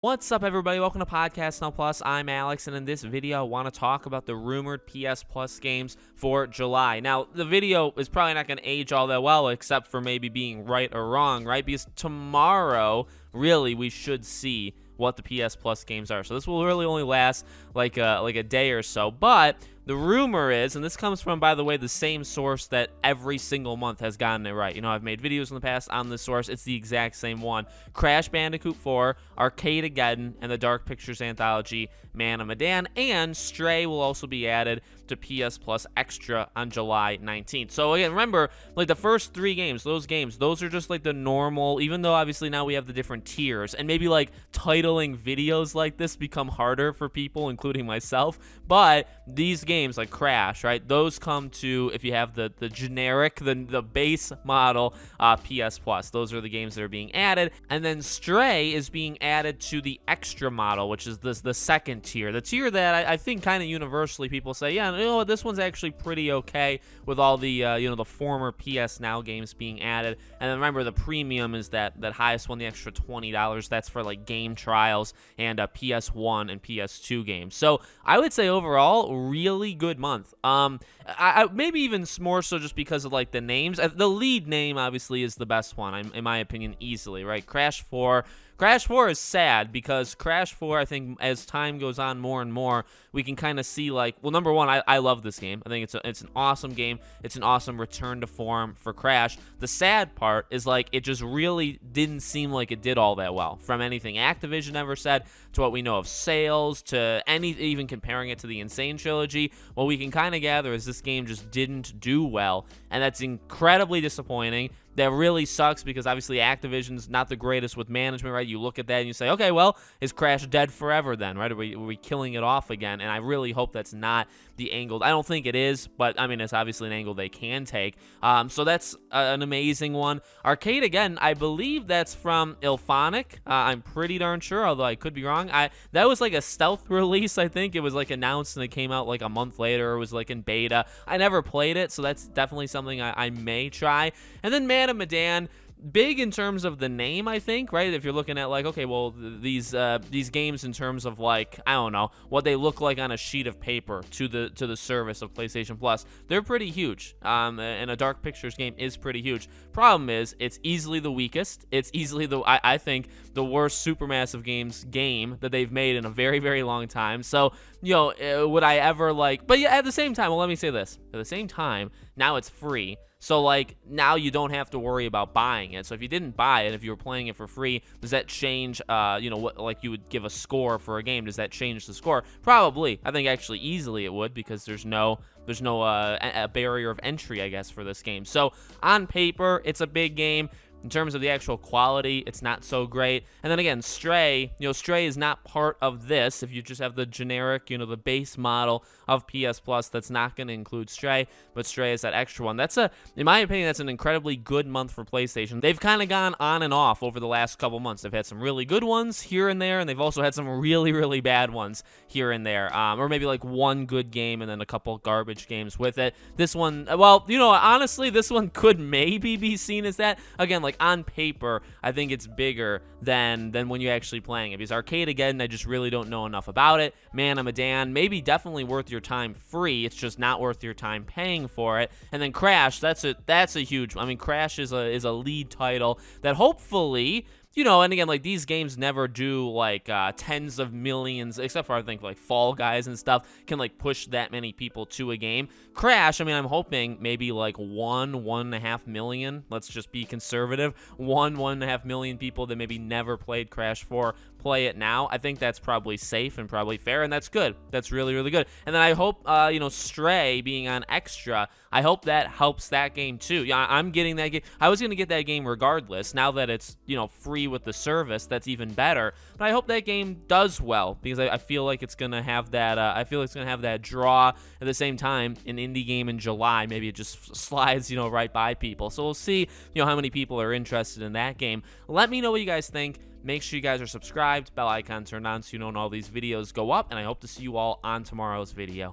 What's up, everybody? Welcome to Podcast Now Plus. I'm Alex, and in this video, I want to talk about the rumored PS Plus games for July. Now, the video is probably not going to age all that well, except for maybe being right or wrong, right? Because tomorrow, really, we should see what the PS Plus games are. So this will really only last like a day or so. But the rumor is, and this comes from, by the way, the same source that every single month has gotten it right. You know, I've made videos in the past on this source. It's the exact same one. Crash Bandicoot 4, Arcade-Ageddon, and the Dark Pictures Anthology, Man of Medan, and Stray will also be added to PS Plus Extra on July 19th. So again, remember, like the first three games, those are just like the normal, even though obviously now we have the different tiers, and maybe like titling videos like this become harder for people, including myself, but these games like Crash, right, those come to, if you have the generic, the base model PS Plus, those are the games that are being added. And then Stray is being added to the extra model, which is the second tier, the tier that I think kind of universally people say, yeah, you know what, this one's actually pretty okay with all the the former PS Now games being added. And then remember, the premium is that highest one, the extra $20. That's for like game trials and PS1 and PS2 games. So I would say overall, really good month. I maybe even more so just because of like the names. The lead name obviously is the best one, in my opinion, easily, right? Crash 4. Crash 4 is sad because Crash 4, I think, as time goes on more and more, we can kind of see, like, well, number one, I love this game. I think it's an awesome game. It's an awesome return to form for Crash. The sad part is, like, it just really didn't seem like it did all that well. From anything Activision ever said to what we know of sales to even comparing it to the Insane trilogy, what we can kind of gather is this game just didn't do well, and that's incredibly disappointing. That really sucks because obviously Activision's not the greatest with management, right? You look at that and you say, okay, well, is Crash dead forever then, right? Are we killing it off again? And I really hope that's not the angle. I don't think it is, but I mean, it's obviously an angle they can take. So that's an amazing one. Arcade-Ageddon, I believe that's from Ilphonic. I'm pretty darn sure, although I could be wrong. That was like a stealth release, I think. It was like announced and it came out like a month later. It was like in beta. I never played it, so that's definitely something I may try. And then Man of Medan, big in terms of the name, I think, right? If you're looking at like, okay, well, these games in terms of like, I don't know, what they look like on a sheet of paper to the service of PlayStation Plus, they're pretty huge. And a Dark Pictures game is pretty huge. Problem is, it's easily the weakest. It's easily I think the worst Supermassive Games game that they've made in a very, very long time. So, would I ever like? But yeah, at the same time, well, let me say this. At the same time, now it's free. So, like, now you don't have to worry about buying it. So if you didn't buy it, if you were playing it for free, does that change, what, like you would give a score for a game? Does that change the score? Probably. I think actually easily it would, because there's no a barrier of entry, I guess, for this game. So on paper, it's a big game. In terms of the actual quality, it's not so great. And then again, Stray, Stray is not part of this. If you just have the generic, the base model of PS Plus, that's not going to include Stray, but Stray is that extra one. In my opinion, that's an incredibly good month for PlayStation. They've kind of gone on and off over the last couple months. They've had some really good ones here and there, and they've also had some really, really bad ones here and there. Or maybe like one good game and then a couple garbage games with it. This one, well, honestly, this one could maybe be seen as that. Again, like on paper, I think it's bigger than when you're actually playing it. Because Arcade-Ageddon, I just really don't know enough about it. Man of Medan, maybe definitely worth your time free. It's just not worth your time paying for it. And then Crash, that's a huge. I mean, Crash is a lead title that hopefully. And again, like, these games never do, like, tens of millions, except for, I think, like, Fall Guys and stuff, can, like, push that many people to a game. Crash, I mean, I'm hoping maybe, like, 1.5 million, let's just be conservative, 1.5 million people that maybe never played Crash 4 play it now. I think that's probably safe and probably fair, and that's good. That's really, really good. And then I hope, Stray being on Extra, I hope that helps that game too. Yeah, I'm getting that game. I was going to get that game regardless. Now that it's, free with the service, that's even better. But I hope that game does well, because I feel like it's going to have that, draw. At the same time, an indie game in July, maybe it just slides, right by people. So we'll see, how many people are interested in that game. Let me know what you guys think. Make sure you guys are subscribed, bell icon turned on so you know when all these videos go up, and I hope to see you all on tomorrow's video.